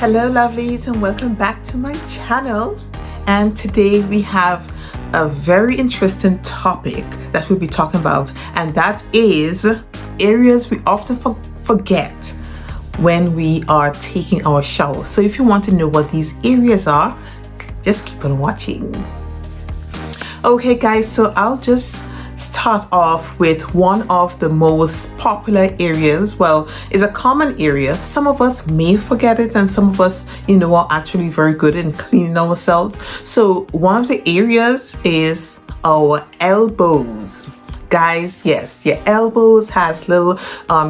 Hello lovelies, and welcome back to my channel. And today we have a very interesting topic that we'll be talking about, and that is areas we often forget when we are taking our shower. So if you want to know what these areas are, just keep on watching. Okay guys, so I'll just start off with one of the most popular areas. Well, it's a common area. Some of us may forget it, and some of us, are actually very good in cleaning ourselves. So one of the areas is our elbows. Guys, yes, your elbows has little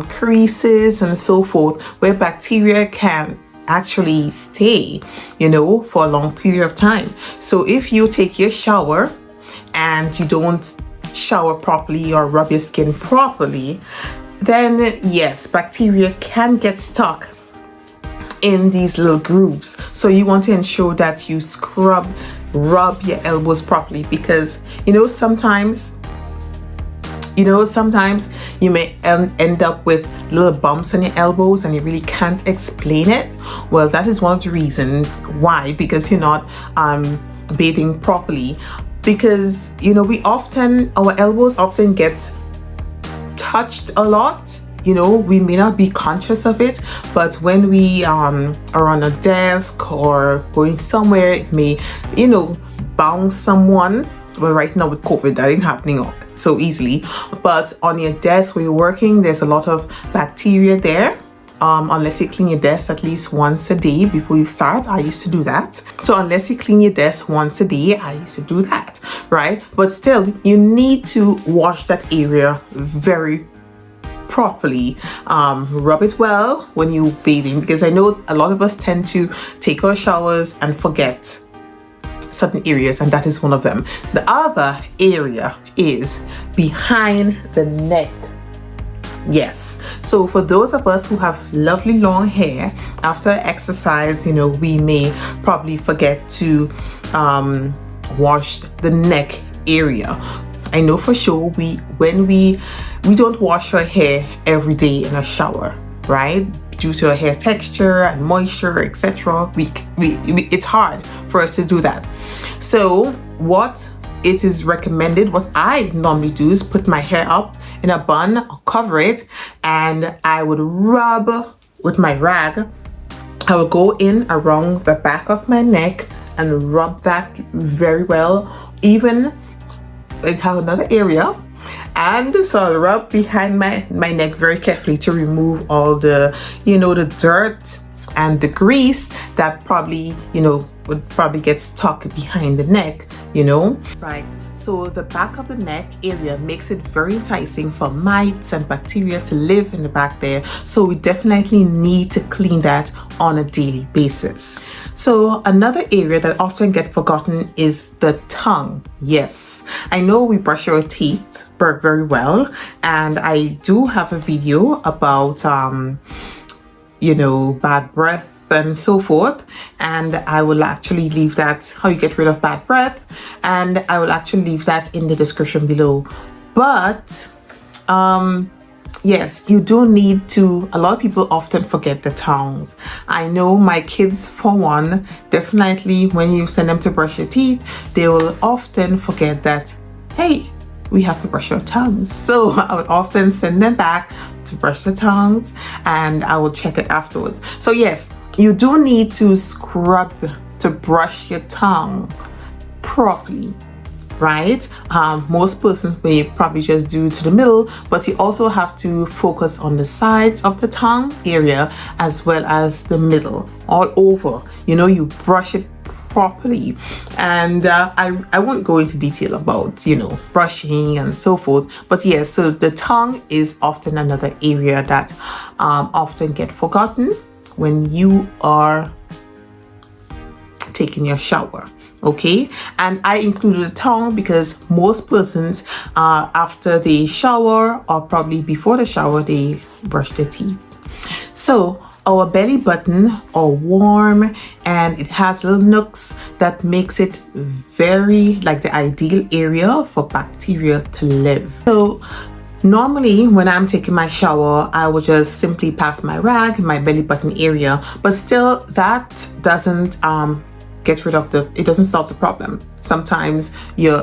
creases and so forth where bacteria can actually stay, for a long period of time. So if you take your shower and you don't shower properly or rub your skin properly, then yes, bacteria can get stuck in these little grooves. So you want to ensure that you rub your elbows properly, because sometimes you may end up with little bumps on your elbows and you really can't explain it. Well, that is one of the reasons why, because you're not bathing properly. Because our elbows often get touched a lot. We may not be conscious of it, but when we are on a desk or going somewhere, it may bounce someone. Well, right now with COVID, that ain't happening so easily, but on your desk where you're working, there's a lot of bacteria there. Unless you clean your desk at least once a day before you start. I used to do that. So unless you clean your desk once a day, I used to do that, right? But still, you need to wash that area very properly. Rub it well when you're bathing, because I know a lot of us tend to take our showers and forget certain areas, and that is one of them. The other area is behind the neck. Yes, so for those of us who have lovely long hair, after exercise, we may probably forget to wash the neck area. I know for sure when we don't wash our hair every day in a shower, right? Due to our hair texture and moisture, etc. It's hard for us to do that. So what it is recommended, what I normally do, is put my hair up in a bun, cover it, and I would rub with my rag. I will go in around the back of my neck and rub that very well. Even I have another area, and so I'll rub behind my neck very carefully to remove all the the dirt and the grease that probably would probably get stuck behind the neck, right? So the back of the neck area makes it very enticing for mites and bacteria to live in the back there. So we definitely need to clean that on a daily basis. So another area that often gets forgotten is the tongue. Yes, I know we brush our teeth very well, and I do have a video about bad breath and so forth, and I will actually leave that, how you get rid of bad breath, and I will actually leave that in the description below. But yes, you do need to, a lot of people often forget the tongues. I know my kids, for one, definitely when you send them to brush your teeth, they will often forget that, hey, we have to brush our tongues. So I would often send them back to brush the tongues, and I will check it afterwards. So yes, you do need to scrub to brush your tongue properly, right? Most persons may probably just do to the middle, but you also have to focus on the sides of the tongue area as well as the middle, all over. You brush it properly, and I won't go into detail about brushing and so forth, but yes, so the tongue is often another area that often get forgotten when you are taking your shower. Okay, and I included the tongue because most persons after they shower, or probably before the shower, they brush their teeth. So our belly button are warm, and it has little nooks that makes it very like the ideal area for bacteria to live. So Normally, when I'm taking my shower, I will just simply pass my rag in my belly button area, but still that doesn't get rid of it doesn't solve the problem. Sometimes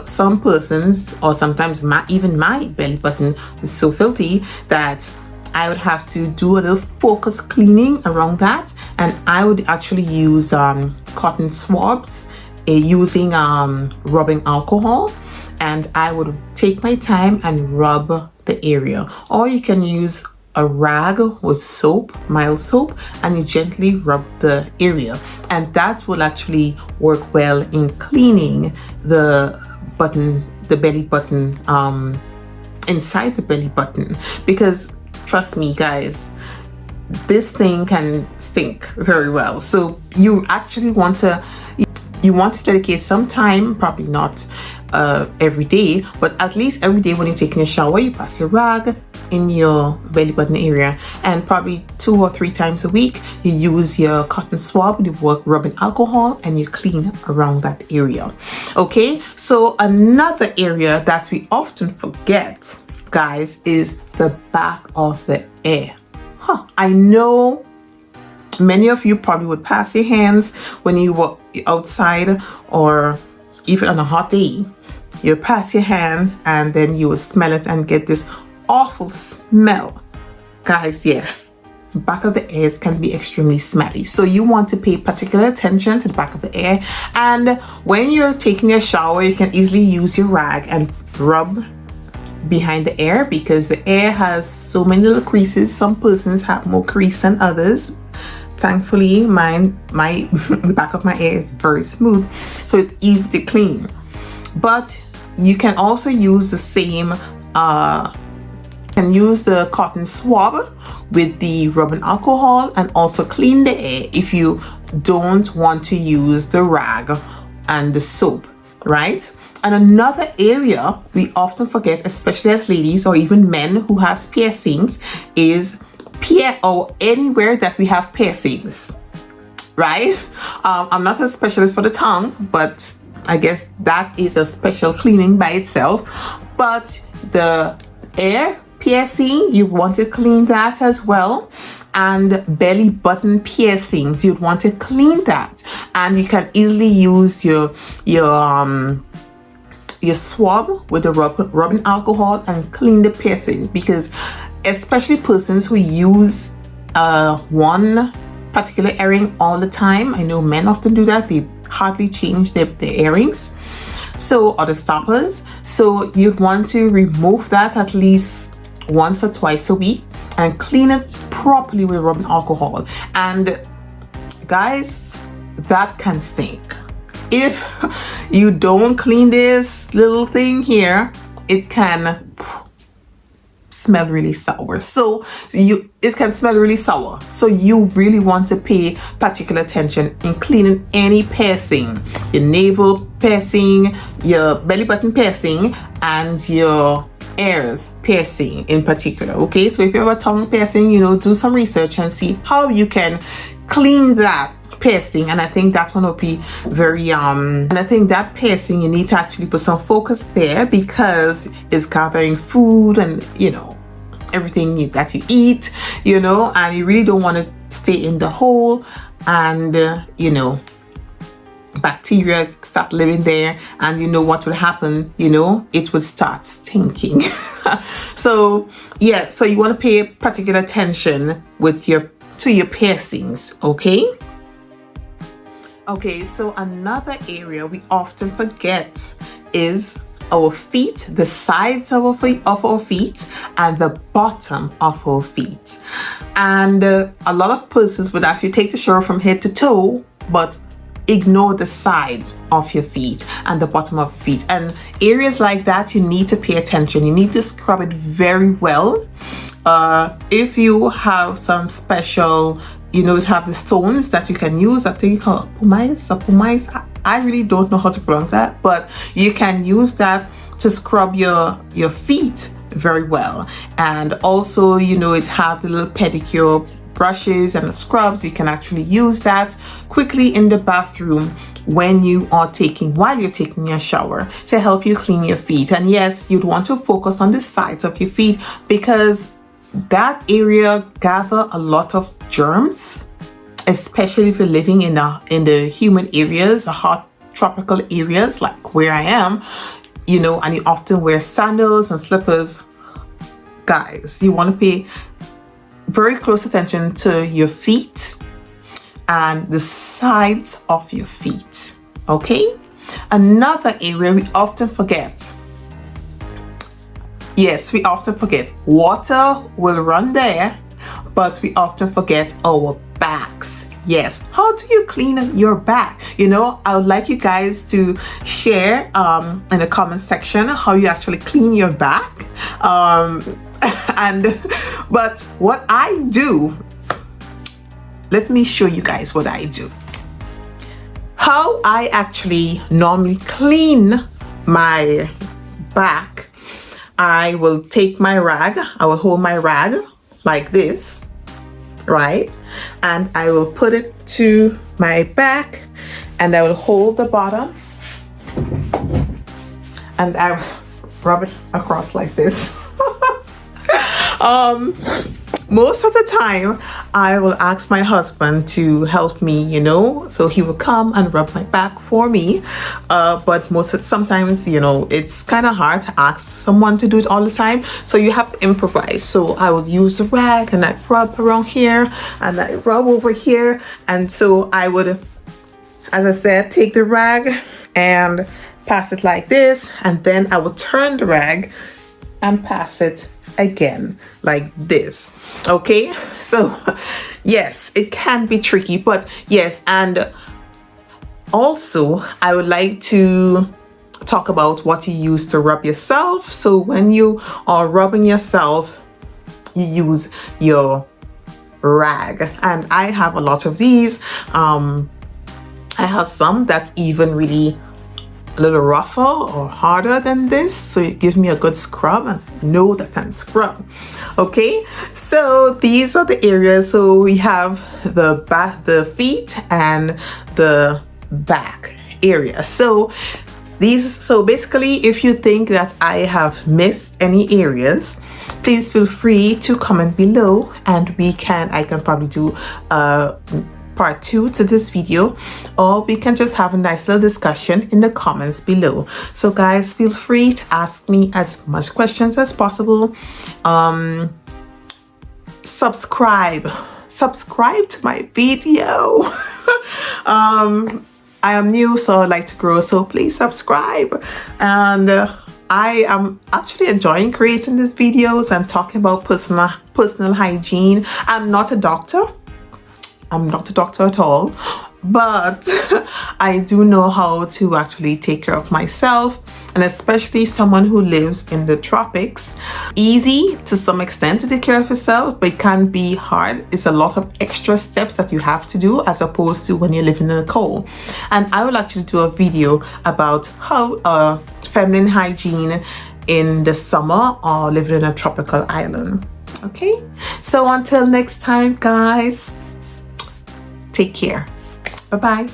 some persons, or sometimes even my belly button is so filthy that I would have to do a little focus cleaning around that, and I would actually use cotton swabs using rubbing alcohol, and I would take my time and rub the area. Or you can use a rag with soap, mild soap, and you gently rub the area, and that will actually work well in cleaning the belly button, inside the belly button. Because trust me guys, this thing can stink very well. So you actually want to dedicate some time, probably not every day, but at least every day when you're taking a shower, you pass a rag in your belly button area, and probably 2 or 3 times a week you use your cotton swab with rubbing alcohol and you clean around that area. Okay, so another area that we often forget, guys, is the back of the ear. I know many of you probably would pass your hands when you were outside, or even on a hot day. You pass your hands and then you will smell it and get this awful smell. Guys, yes, the back of the ears can be extremely smelly. So you want to pay particular attention to the back of the ear. And when you're taking a shower, you can easily use your rag and rub behind the ear, because the ear has so many little creases. Some persons have more crease than others. Thankfully, the back of my ear is very smooth, so it's easy to clean. But you can also use the same, use the cotton swab with the rubbing alcohol and also clean the ear if you don't want to use the rag and the soap, right? And another area we often forget, especially as ladies or even men who has piercings, is or anywhere that we have piercings, right? I'm not a specialist for the tongue, but I guess that is a special cleaning by itself. But the ear piercing, you want to clean that as well. And belly button piercings, you'd want to clean that. And you can easily use your swab with the rubbing alcohol and clean the piercing, because especially persons who use one particular earring all the time. I know men often do that. They hardly change their earrings, or the stoppers. So you'd want to remove that at least once or twice a week and clean it properly with rubbing alcohol. And guys, that can stink. If you don't clean this little thing here, it can smell really sour. It can smell really sour. So you really want to pay particular attention in cleaning any piercing, your navel piercing, your belly button piercing, and your ears piercing in particular. Okay, so if you have a tongue piercing, do some research and see how you can clean that piercing. And I think that one will be very and I think that piercing, you need to actually put some focus there, because it's gathering food and everything that you eat, and you really don't want to stay in the hole, and bacteria start living there, and what will happen, it will start stinking. So you want to pay particular attention to your piercings. Okay, so another area we often forget is our feet, the sides of our feet, and the bottom of our feet. And a lot of persons would actually take the shower from head to toe, but ignore the side of your feet and the bottom of your feet. And areas like that, you need to pay attention. You need to scrub it very well. If you have some special, have the stones that you can use, I think you call pumice. I really don't know how to pronounce that, but you can use that to scrub your feet very well. And also, it have the little pedicure brushes and the scrubs, you can actually use that quickly in the bathroom while you're taking your shower to help you clean your feet. And yes, you'd want to focus on the sides of your feet because that area gather a lot of germs, especially if you're living in the humid areas, the hot tropical areas like where I am, and you often wear sandals and slippers. Guys, you want to pay very close attention to your feet and the sides of your feet. Okay, another area we often forget. Yes, we often forget. Water will run there, but we often forget our backs. Yes, how do you clean your back? I would like you guys to share in the comment section how you actually clean your back. But what I do, let me show you guys what I do. How I actually normally clean my back. I will take my rag, I will hold my rag like this, right? And I will put it to my back and I will hold the bottom and I rub it across like this. Most of the time I will ask my husband to help me, so he will come and rub my back for me, but sometimes it's kind of hard to ask someone to do it all the time, so you have to improvise. So I will use the rag and I rub around here and I rub over here, and so I would, as I said, take the rag and pass it like this, and then I will turn the rag and pass it again like this. Okay, so yes, it can be tricky, but yes. And also I would like to talk about what you use to rub yourself. So when you are rubbing yourself, you use your rag, and I have a lot of these. I have some that's even really a little rougher or harder than this, so it gives me a good scrub and know that I can scrub. Okay, so these are the areas. So we have the back, the feet, and the back area. So basically, if you think that I have missed any areas, please feel free to comment below, and I can probably do part 2 to this video, or we can just have a nice little discussion in the comments below. So guys, feel free to ask me as much questions as possible. Subscribe to my video. I am new, so I like to grow, so please subscribe. And I am actually enjoying creating these videos and talking about personal hygiene. I'm not a doctor at all, but I do know how to actually take care of myself, and especially someone who lives in the tropics. Easy to some extent to take care of yourself, but it can be hard. It's a lot of extra steps that you have to do as opposed to when you're living in the cold. And I will actually do a video about how feminine hygiene in the summer or living in a tropical island. Okay, so until next time, guys, take care. Bye-bye.